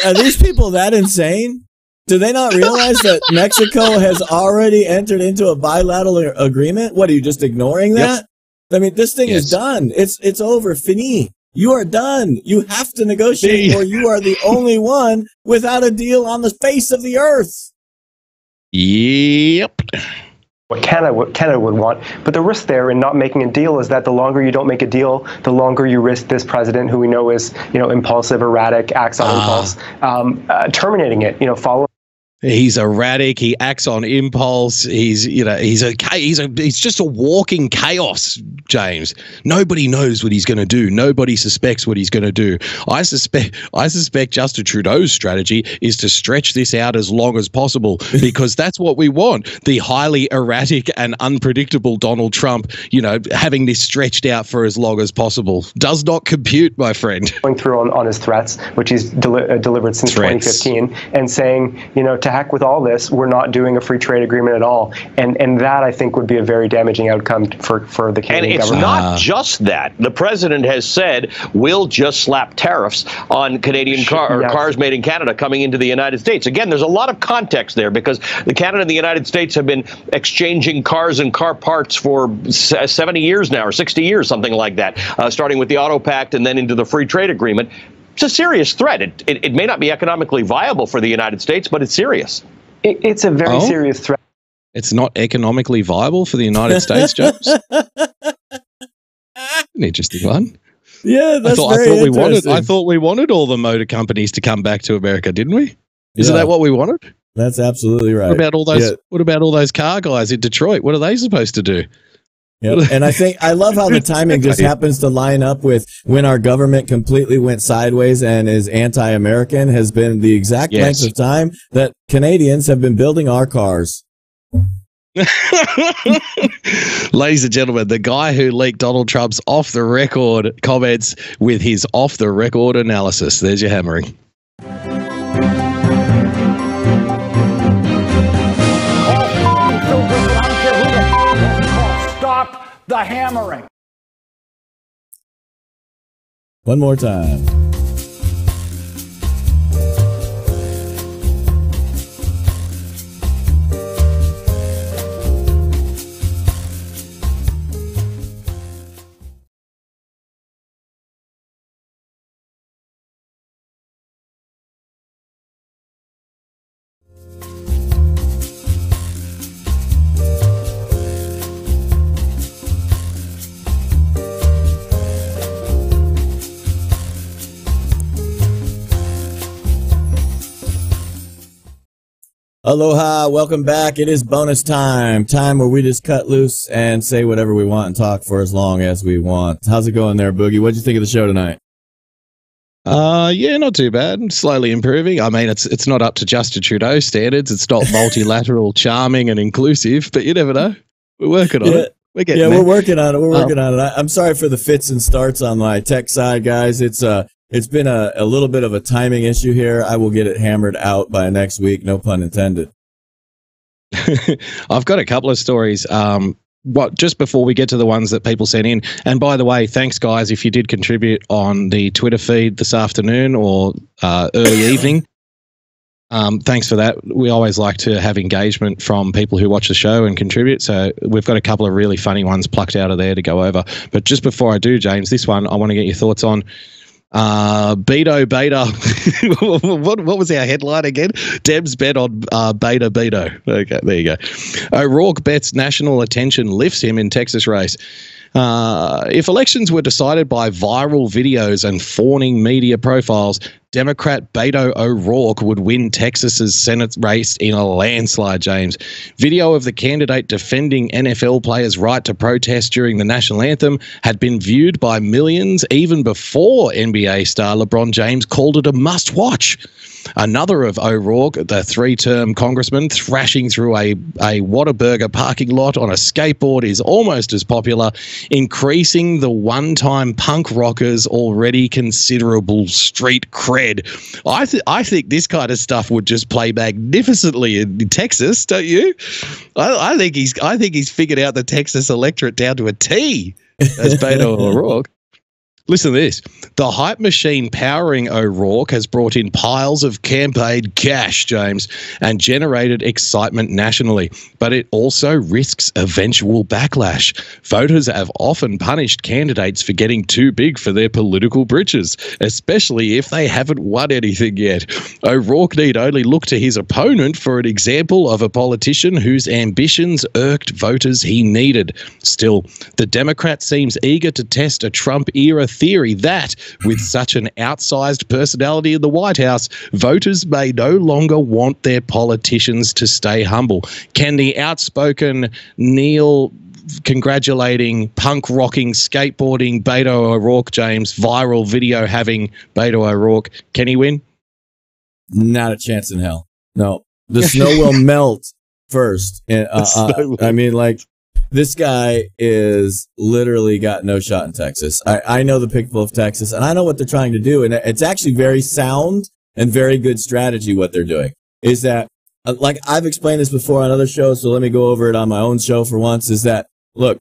Are these people that insane? Do they not realize that Mexico has already entered into a bilateral agreement? What, are you just ignoring that? I mean, this thing is done. It's over. Fini. You are done. You have to negotiate, or you are the only one without a deal on the face of the earth. Yep. What Canada would want, but the risk there in not making a deal is that the longer you don't make a deal, the longer you risk this president, who we know is impulsive, erratic, acts on impulse, terminating it. Following. He's erratic. He acts on impulse. He's just a walking chaos, James. Nobody knows what he's going to do. Nobody suspects what he's going to do. I suspect Justin Trudeau's strategy is to stretch this out as long as possible, because that's what we want. The highly erratic and unpredictable Donald Trump, having this stretched out for as long as possible does not compute, my friend. Going through on his threats, which he's delivered since 2015, and saying, to heck with all this, we're not doing a free trade agreement at all. And that, I think, would be a very damaging outcome for the Canadian government. And it's not just that. The president has said we'll just slap tariffs on Canadian cars made in Canada coming into the United States. Again, there's a lot of context there, because Canada and the United States have been exchanging cars and car parts for 70 years now, or 60 years, something like that, starting with the Auto Pact and then into the free trade agreement. It's a serious threat. It may not be economically viable for the United States, but it's serious. It's a very serious threat. It's not economically viable for the United States, James? An interesting one. Yeah, that's I thought we wanted all the motor companies to come back to America, didn't we? Isn't that what we wanted? That's absolutely right. What about all those? What about all those car guys in Detroit? What are they supposed to do? Yep. And I love how the timing just happens to line up with when our government completely went sideways and is anti-American, has been the exact length of time that Canadians have been building our cars. Ladies and gentlemen, the guy who leaked Donald Trump's off-the-record comments with his off-the-record analysis. There's your hammering. The hammering. One more time. Aloha, welcome back. It is bonus time where we just cut loose and say whatever we want and talk for as long as we want. How's it going there, Boogie? What'd you think of the show tonight? Yeah, not too bad. Slowly improving. I mean, it's not up to Justin Trudeau standards. It's not multilateral, charming, and inclusive, but you never know. We're working on it. We're getting there. We're working on it. We're working on it. I'm sorry for the fits and starts on my tech side, guys. It's been a little bit of a timing issue here. I will get it hammered out by next week. No pun intended. I've got a couple of stories. Just before we get to the ones that people sent in. And by the way, thanks, guys, if you did contribute on the Twitter feed this afternoon or early evening. Thanks for that. We always like to have engagement from people who watch the show and contribute. So we've got a couple of really funny ones plucked out of there to go over. But just before I do, James, this one I want to get your thoughts on. Beto Beta. what was our headline again? Debs bet on Beta Beto. Okay, there you go. O'Rourke bets national attention lifts him in Texas race. If elections were decided by viral videos and fawning media profiles, Democrat Beto O'Rourke would win Texas's Senate race in a landslide, James. Video of the candidate defending NFL players' right to protest during the national anthem had been viewed by millions even before NBA star LeBron James called it a must-watch. Another of O'Rourke, the three-term congressman, thrashing through a Whataburger parking lot on a skateboard is almost as popular, increasing the one-time punk rockers' already considerable street cred. I think this kind of stuff would just play magnificently in Texas, don't you? I think he's figured out the Texas electorate down to a T. As Beto O'Rourke. Listen to this. The hype machine powering O'Rourke has brought in piles of campaign cash, James, and generated excitement nationally. But it also risks eventual backlash. Voters have often punished candidates for getting too big for their political britches, especially if they haven't won anything yet. O'Rourke need only look to his opponent for an example of a politician whose ambitions irked voters he needed. Still, the Democrat seems eager to test a Trump-era theory that, with such an outsized personality in the White House, voters may no longer want their politicians to stay humble. Can the outspoken Neil congratulating, punk rocking, skateboarding Beto O'Rourke, James, viral video having Beto O'Rourke, can he win? Not a chance in hell. No. The snow will melt first. I mean, like, this guy is literally got no shot in Texas. I know the people of Texas, and I know what they're trying to do, and it's actually very sound and very good strategy what they're doing. Is that, like I've explained this before on other shows, so let me go over it on my own show for once, is that, look,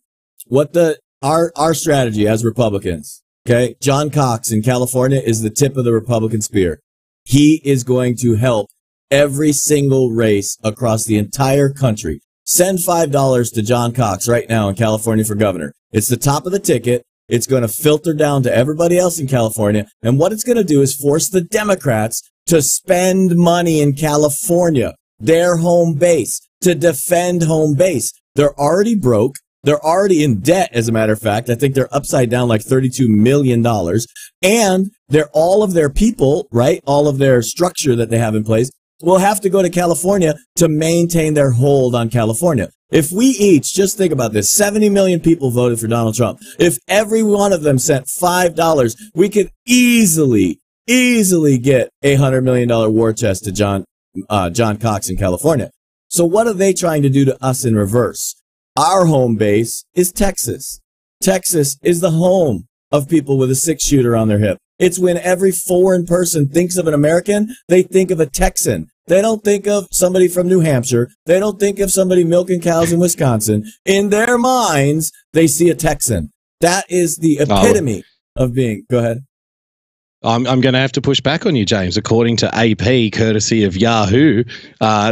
what our strategy as Republicans, okay, John Cox in California is the tip of the Republican spear. He is going to help every single race across the entire country. Send $5 to John Cox right now in California for governor. It's the top of the ticket. It's going to filter down to everybody else in California. And what it's going to do is force the Democrats to spend money in California, their home base, to defend home base. They're already broke. They're already in debt, as a matter of fact. I think they're upside down like $32 million. And all of their people, right, all of their structure that they have in place, will have to go to California to maintain their hold on California. If we each, just think about this, 70 million people voted for Donald Trump. If every one of them sent $5, we could easily get a $100 million war chest to John Cox in California. So what are they trying to do to us in reverse? Our home base is Texas. Texas is the home of people with a 6-shooter on their hip. It's when every foreign person thinks of an American, they think of a Texan. They don't think of somebody from New Hampshire. They don't think of somebody milking cows in Wisconsin. In their minds, they see a Texan. That is the epitome of being. Go ahead. I'm going to have to push back on you, James. According to AP, courtesy of Yahoo,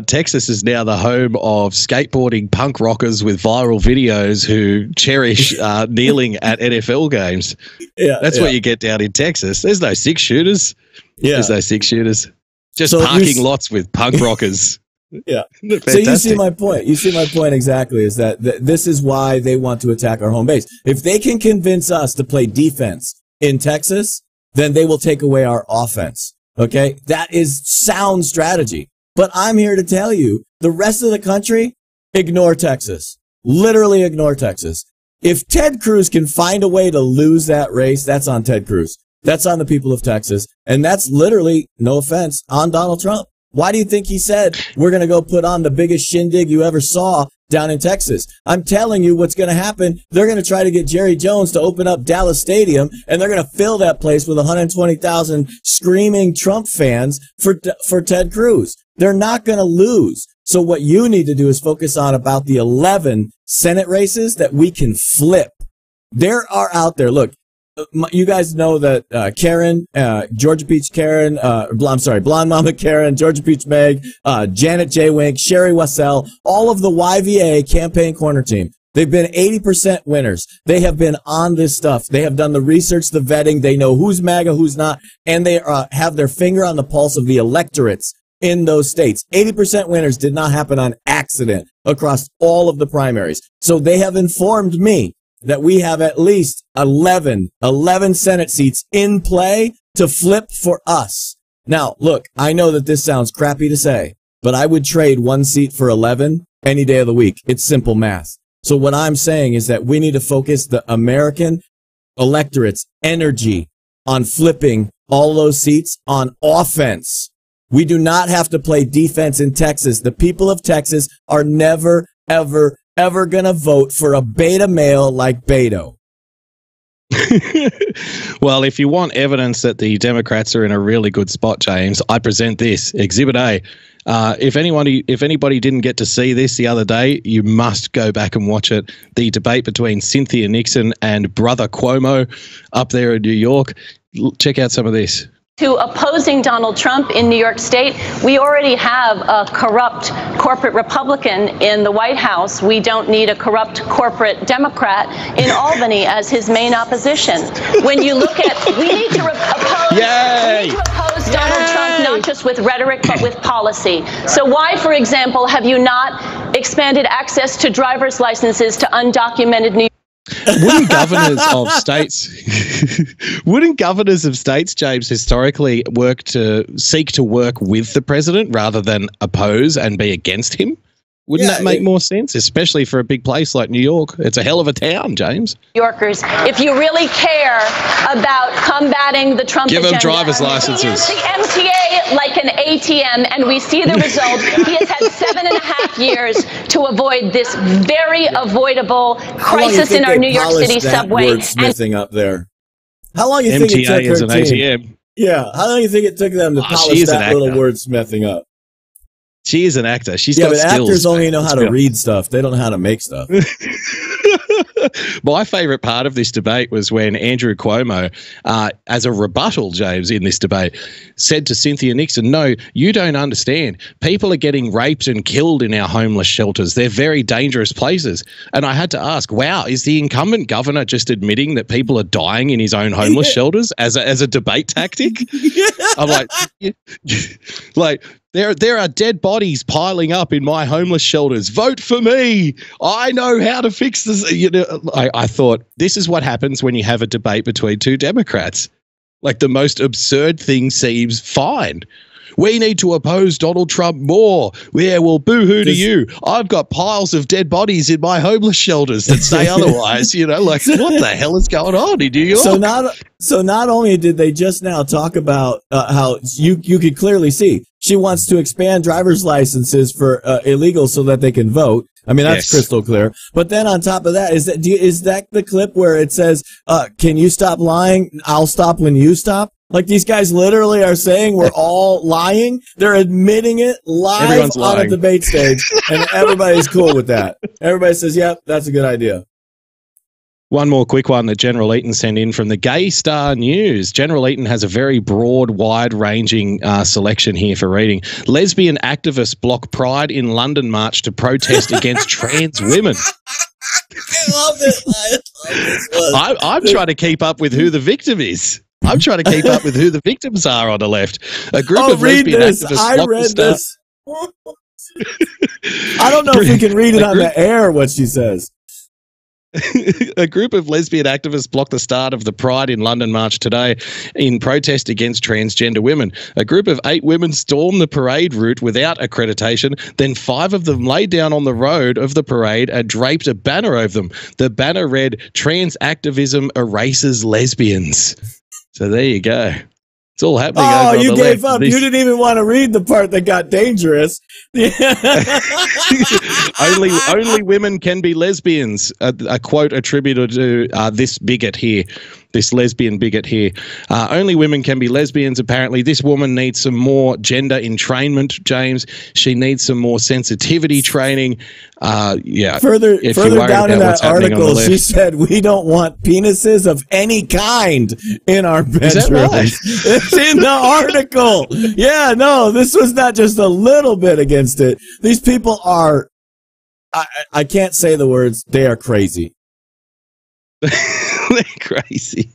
Texas is now the home of skateboarding punk rockers with viral videos who cherish kneeling at NFL games. Yeah, that's what you get down in Texas. There's no 6-shooters. Yeah. There's no 6-shooters. Just so parking lots with punk rockers. Yeah. So you see my point. You see my point exactly, is that this is why they want to attack our home base. If they can convince us to play defense in Texas, then they will take away our offense. Okay? That is sound strategy. But I'm here to tell you, the rest of the country, ignore Texas. Literally ignore Texas. If Ted Cruz can find a way to lose that race, that's on Ted Cruz. That's on the people of Texas. And that's literally, no offense, on Donald Trump. Why do you think he said, we're going to go put on the biggest shindig you ever saw down in Texas? I'm telling you what's going to happen. They're going to try to get Jerry Jones to open up Dallas Stadium, and they're going to fill that place with 120,000 screaming Trump fans for Ted Cruz. They're not going to lose. So what you need to do is focus on about the 11 Senate races that we can flip. There are out there. Look, you guys know that Karen, Georgia Peach Karen, Blonde Mama Karen, Georgia Peach Meg, Janet J. Wink, Sherry Wassell, all of the YVA campaign corner team. They've been 80% winners. They have been on this stuff. They have done the research, the vetting. They know who's MAGA, who's not, and they have their finger on the pulse of the electorates in those states. 80% winners did not happen on accident across all of the primaries. So they have informed me that we have at least 11 Senate seats in play to flip for us. Now, look, I know that this sounds crappy to say, but I would trade 1 seat for 11 any day of the week. It's simple math. So what I'm saying is that we need to focus the American electorate's energy on flipping all those seats on offense. We do not have to play defense in Texas. The people of Texas are never, ever, ever going to vote for a beta male like Beto. Well, if you want evidence that the Democrats are in a really good spot, James, I present this, Exhibit A. If anybody didn't get to see this the other day, you must go back and watch it. The debate between Cynthia Nixon and Brother Cuomo up there in New York. Check out some of this. To opposing Donald Trump in New York State, we already have a corrupt corporate Republican in the White House. We don't need a corrupt corporate Democrat in Albany as his main opposition. When you look at, we need to oppose Donald Trump, not just with rhetoric, but with policy. So why, for example, have you not expanded access to driver's licenses to undocumented New York? Wouldn't governors of states, James, historically seek to work with the president rather than oppose and be against him? Wouldn't that make more sense, especially for a big place like New York? It's a hell of a town, James. Yorkers, if you really care about combating the Trump agenda, give them driver's licenses. We use the MTA like an ATM, and we see the result. He has had 7.5 years to avoid this very avoidable crisis in our New York City subway. Wordsmithing up there. How long do you think it took is her an team? ATM. Yeah, how long do you think it took them to polish that little wordsmithing up? She is an actor. She's got but skills. Actors only know how to read stuff. They don't know how to make stuff. My favorite part of this debate was when Andrew Cuomo, as a rebuttal, James, in this debate, said to Cynthia Nixon, no, you don't understand. People are getting raped and killed in our homeless shelters. They're very dangerous places. And I had to ask, wow, is the incumbent governor just admitting that people are dying in his own homeless shelters as a debate tactic? I'm like, there are dead bodies piling up in my homeless shelters. Vote for me. I know how to fix this. You know, I thought this is what happens when you have a debate between two Democrats. Like the most absurd thing seems fine. We need to oppose Donald Trump more. Yeah, well, boo-hoo to you. I've got piles of dead bodies in my homeless shelters that say otherwise. You know, like what the hell is going on in New York? So not only did they just now talk about how you could clearly see she wants to expand driver's licenses for illegals so that they can vote. I mean, that's crystal clear. But then on top of that, is that the clip where it says, can you stop lying? I'll stop when you stop. Like these guys literally are saying we're all lying. They're admitting it live on a debate stage, and everybody's cool with that. Everybody says, yep, that's a good idea. One more quick one that General Eaton sent in from the Gay Star News. General Eaton has a very broad, wide-ranging selection here for reading. Lesbian activists block Pride in London march to protest against trans women. I love this. I'm trying to keep up with who the victim is. I'm trying to keep up with who the victims are on the left. A group of lesbian activists. I read this. I don't know if we can read it on the air, what she says. A group of lesbian activists blocked the start of the Pride in London march today in protest against transgender women. A group of 8 women stormed the parade route without accreditation. Then 5 of them laid down on the road of the parade and draped a banner over them. The banner read, "Trans activism erases lesbians." So there you go. It's all happening. Oh, over you on the gave left. up. You didn't even want to read the part that got dangerous. only women can be lesbians. A quote attributed to this bigot here, this lesbian bigot here. Only women can be lesbians. Apparently, this woman needs some more gender entrainment, James. She needs some more sensitivity training. Further down in that article, she said, "We don't want penises of any kind in our bedrooms." Is that right? It's in the article. Yeah, no, this was not just a little bit against it. These people are, I can't say the words, they are crazy. They're crazy.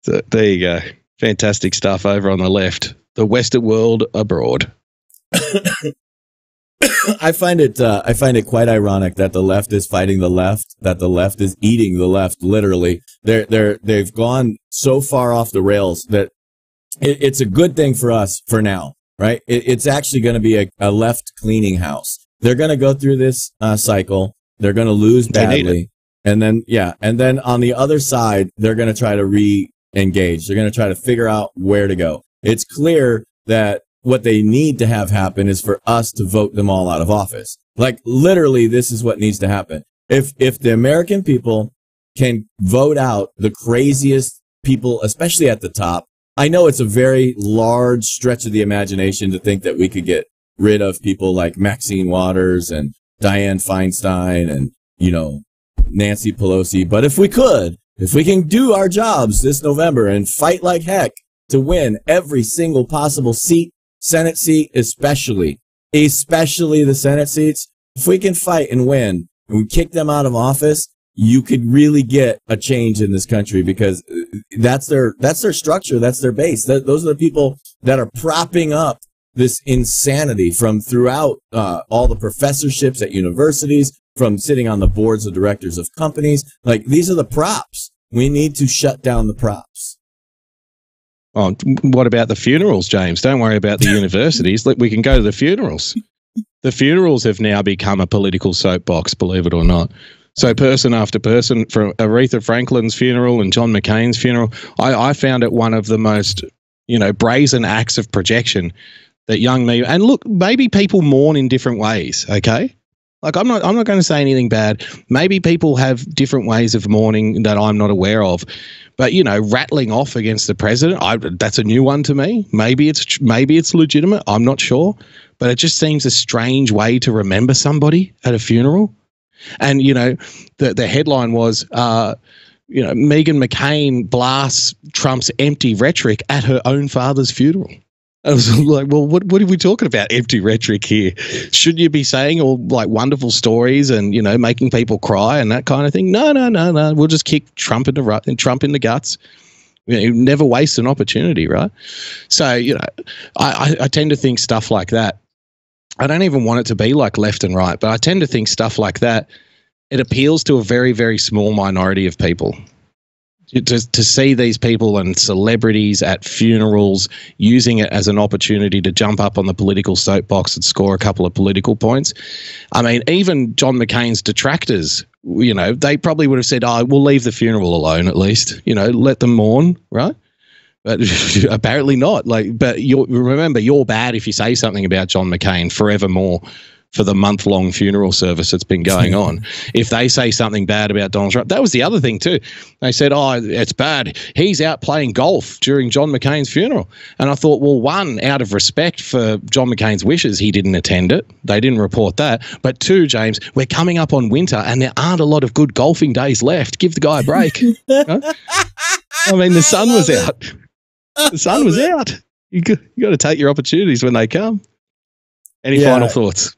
So there you go. Fantastic stuff over on the left. The Western world abroad. I find it quite ironic that the left is fighting the left, that the left is eating the left. Literally, they've gone so far off the rails that it's a good thing for us for now, right? It's actually going to be a left cleaning house. They're going to go through this cycle. They're going to lose badly, and then on the other side, they're going to try to re-engage. They're going to try to figure out where to go. It's clear that what they need to have happen is for us to vote them all out of office. Like, literally, this is what needs to happen. If the American people can vote out the craziest people, especially at the top, I know it's a very large stretch of the imagination to think that we could get rid of people like Maxine Waters and Dianne Feinstein and, Nancy Pelosi. But if we can do our jobs this November and fight like heck to win every single possible seat, Senate seat, especially the Senate seats, if we can fight and win and we kick them out of office, you could really get a change in this country, because that's their structure. That's their base. Those are the people that are propping up this insanity from throughout all the professorships at universities, from sitting on the boards of directors of companies. Like, these are the props. We need to shut down the props. Oh, what about the funerals, James? Don't worry about the universities. We can go to the funerals. The funerals have now become a political soapbox, believe it or not. So person after person, from Aretha Franklin's funeral and John McCain's funeral, I found it one of the most, brazen acts of projection that young me. And look, maybe people mourn in different ways, okay? Like, I'm not going to say anything bad. Maybe people have different ways of mourning that I'm not aware of. But, rattling off against the president, that's a new one to me. Maybe it's legitimate. I'm not sure. But it just seems a strange way to remember somebody at a funeral. And, the headline was, Meghan McCain blasts Trump's empty rhetoric at her own father's funeral. I was like, well, what are we talking about? Empty rhetoric here. Should you be saying all like wonderful stories and, making people cry and that kind of thing? No. We'll just kick Trump in the guts. Never waste an opportunity, right? So, I tend to think stuff like that. I don't even want it to be like left and right, but I tend to think stuff like that, it appeals to a very, very small minority of people. To see these people and celebrities at funerals using it as an opportunity to jump up on the political soapbox and score a couple of political points. I mean, even John McCain's detractors, they probably would have said, we'll leave the funeral alone at least, let them mourn, right? But apparently not. But remember, you're bad if you say something about John McCain forevermore. For the month-long funeral service that's been going on. If they say something bad about Donald Trump, that was the other thing too. They said, it's bad. He's out playing golf during John McCain's funeral. And I thought, well, one, out of respect for John McCain's wishes, he didn't attend it. They didn't report that. But two, James, we're coming up on winter and there aren't a lot of good golfing days left. Give the guy a break. Huh? I mean, the sun was out. The sun was out. You got to take your opportunities when they come. Any final thoughts?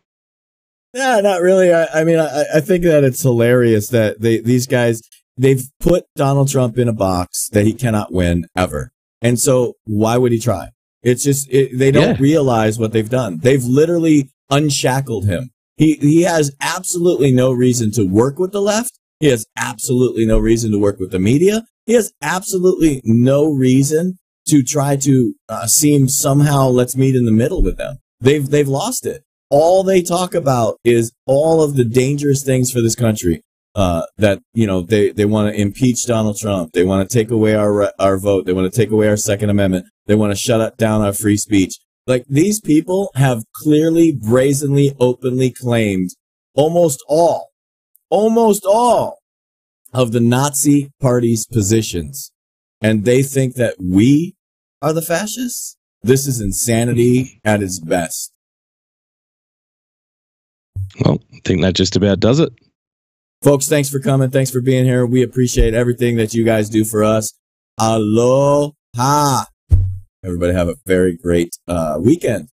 Yeah, not really. I mean, I think that it's hilarious that these guys, they've put Donald Trump in a box that he cannot win ever. And so why would he try? It's just, they don't realize what they've done. They've literally unshackled him. He has absolutely no reason to work with the left. He has absolutely no reason to work with the media. He has absolutely no reason to try to seem somehow let's meet in the middle with them. They've lost it. All they talk about is all of the dangerous things for this country. That, they want to impeach Donald Trump. They want to take away our vote. They want to take away our Second Amendment. They want to shut down our free speech. Like, these people have clearly, brazenly, openly claimed almost all of the Nazi Party's positions. And they think that we are the fascists? This is insanity at its best. Well, I think that just about does it. Folks, thanks for coming. Thanks for being here. We appreciate everything that you guys do for us. Aloha. Everybody have a very great weekend.